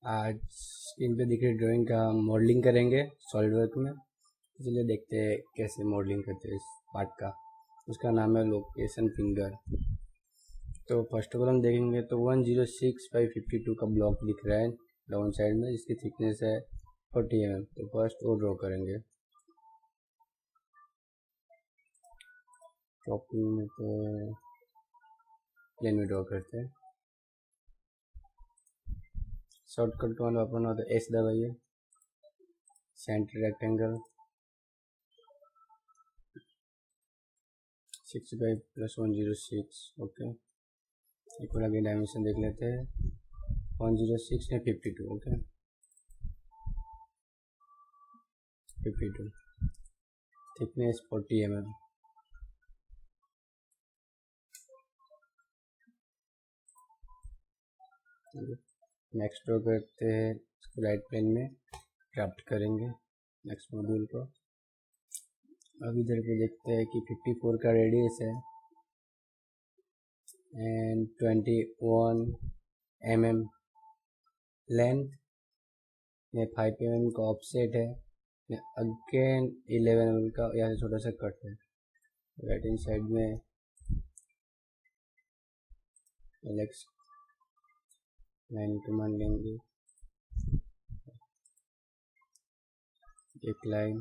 आज स्क्रीन पे दिख रही ड्राइंग का मॉडलिंग करेंगे सॉलिडवर्क में। इसलिए देखते हैं कैसे मॉडलिंग करते हैं इस पार्ट का। उसका नाम है लोकेशन फिंगर। तो फर्स्ट ऑफ ऑल हम देखेंगे तो 106/52 का ब्लॉक दिख रहा है डाउन साइड में, जिसकी थिकनेस है 40 mm। तो फर्स्ट वो ड्रॉ करेंगे। टॉपिंग में तो प्लेन में ड्रॉ करते हैं। शॉर्टकट कमांड वापरना हो तो एस दबाइए। Centre rectangle 65+106। ओके, एक बार आगे डायमेंशन देख लेते हैं। 106 में 52। Okay, 52। Thickness 40 mm। Next draw करते हैं, इसको राइट प्लेन में ड्राफ्ट करेंगे नेक्स्ट मॉड्यूल को। अब इधर पे देखते हैं कि 54 का रेडियस है एंड 21 mm लेंथ में 5 mm का ऑफसेट है, अगेन 11 mm का यहाँ से छोटा सा कट है। राइट हैंड साइड में एलेक्स लाइन कमांड लेंगे, एक लाइन,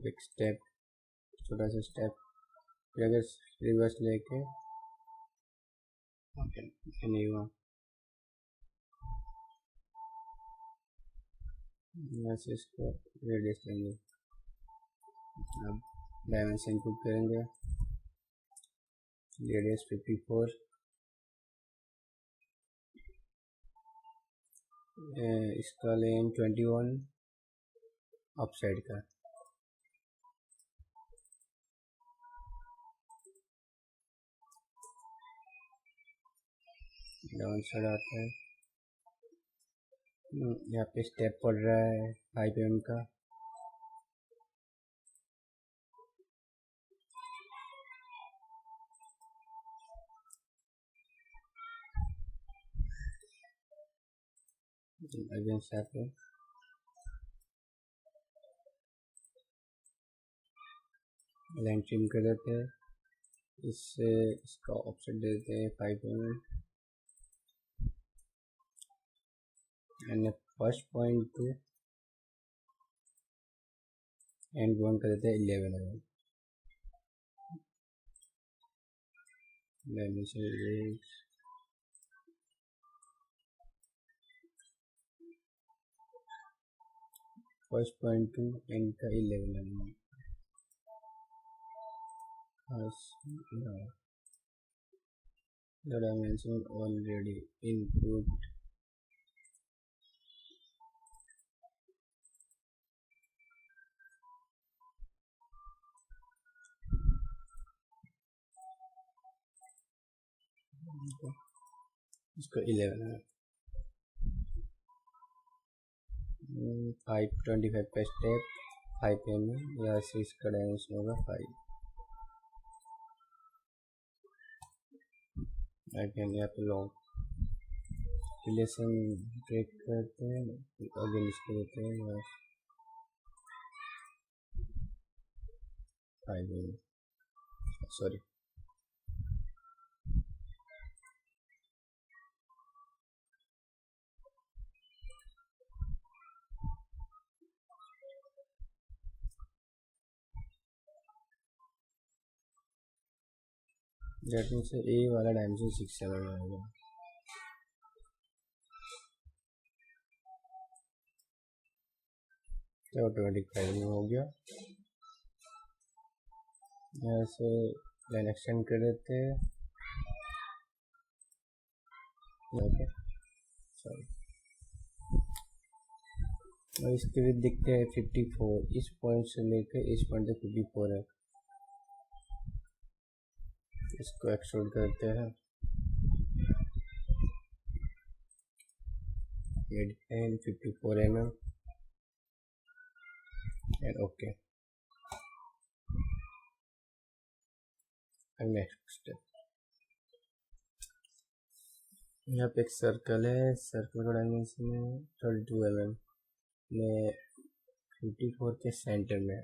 एक स्टेप, छोटा सा स्टेप, फिर अगर रिवर्स लेके नहीं हुआ वैसे इसको रेडियस लेंगे। अब डायमेंशन इनपुट करेंगे, रेडियस 54, इसका लें 21 अप साइड का। डाउन साइड आता है, यहाँ पे स्टेप पड़ रहा है 5 mm का। अगेंस्ट यहाँ पे लाइन ट्रिम कर देते हैं, इससे इसका ऑफसेट दे देते हैं 5 mm and first point two and one कर देते हैं 11 mm। Dimension first point two and का 11 mm। The dimension already input इसको 11 है। 525 का स्टेप 5 mm, या से इसका डायमेंशन होगा 5। अगेन यहाँ पे लॉन्ग रिलेशन ब्रेक करते हैं, अगेन इसको देते हैं 5 mm, सॉरी दैट मीन्स ए वाला डायमेंशन 6 mm आएगा। तो ऑटोमेटिक 5 mm हो गया। यहाँ से लाइन एक्सटेंड कर देते हैं। ओके, सॉरी, और इसके भी दिखते हैं 54, इस पॉइंट से लेकर इस पॉइंट तक 54 है। इसको एक्सट्रूड करते हैं, and 54 mm and okay. Next step यहाँ पे एक सर्कल है, सर्कल का डायमेंशन है 32 mm में 54 के सेंटर में है।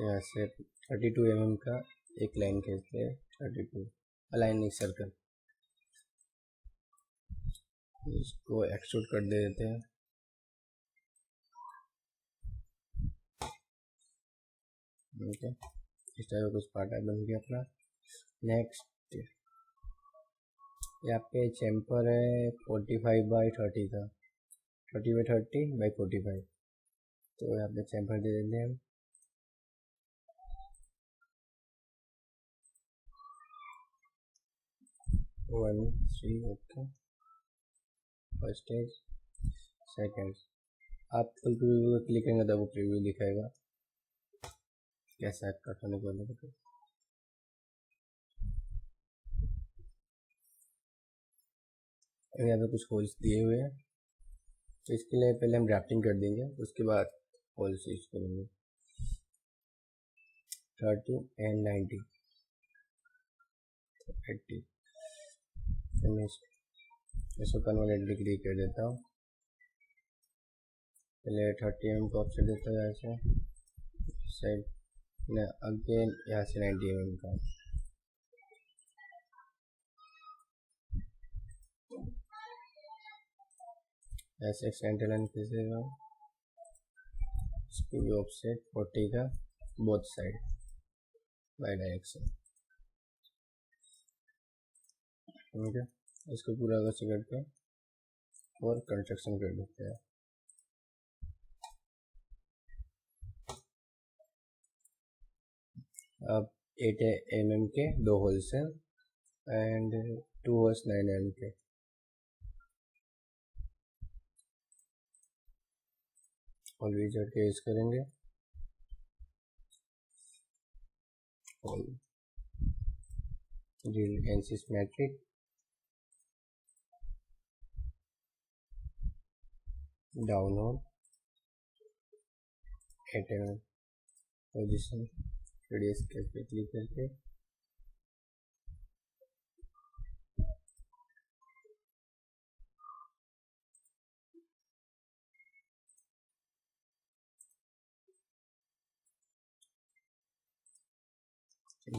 यहाँ से 32 mm का एक लाइन खींचते हैं, 32 लाइन नहीं सर्कल, इसको एक्सट्रूड कर देते हैं। ओके, इस टाइप का कुछ पार्ट बन गया अपना। नेक्स्ट यहाँ पे चैम्पर है 45/30 का, 30/30/45, तो यहाँ पे चैम्पर दे देते हैं हम। 1 3 ओके, फर्स्ट है, सेकेंड। आप फुल प्रीव्यू क्लिक करेंगे तो वो प्रीव्यू दिखाएगा कैसा कट होने को लगे। यहाँ पे कुछ होल्स दिए हुए हैं, तो इसके लिए पहले हम ड्राफ्टिंग कर देंगे, उसके बाद होल्स यूज करेंगे। 30 and 90 80, इसको कन्वर्ट डिग्री कर देता हूँ। पहले 30 mm को ऑफसेट देता है यहाँ से साइड, अगेन यहाँ से 90 mm का। ऐसे सेंटर लाइन खींचेगा, इसको भी ऑफसेट 40 का बोथ साइड बाई डायरेक्शन। ठीक है, इसको पूरा वैसे करके और कंस्ट्रक्शन कर देते हैं। अब 8 mm के 2 होल्स हैं एंड 2 होल्स 9 mm के। होल विजार्ड के यूज करेंगे। Hole drill and symmetric, down hole 8 mm position, radius के पे क्लिक करके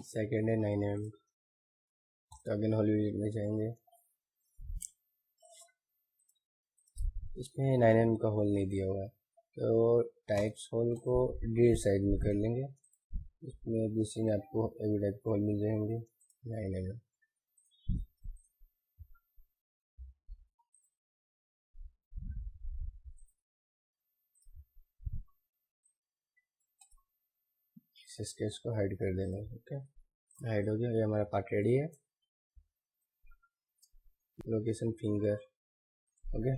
सेकेंड है 9 mm, तो अगेन होल में जाएंगे। इसमें 9 mm का होल नहीं दिया हुआ है, तो टाइप्स होल को ड्रिल साइड में कर लेंगे। इसमें दूसरी में आपको एवी टाइप के होल मिल जाएंगे 9 mm। इस स्केच को हाइड कर देना। ओके, हाइड हो गया, ये हमारा पार्ट रेडी है। Location finger, okay.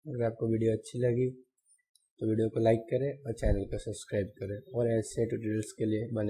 अगर आपको वीडियो अच्छी लगी तो वीडियो को लाइक करें और चैनल को सब्सक्राइब करें और ऐसे ट्यूटोरियल्स के लिए बने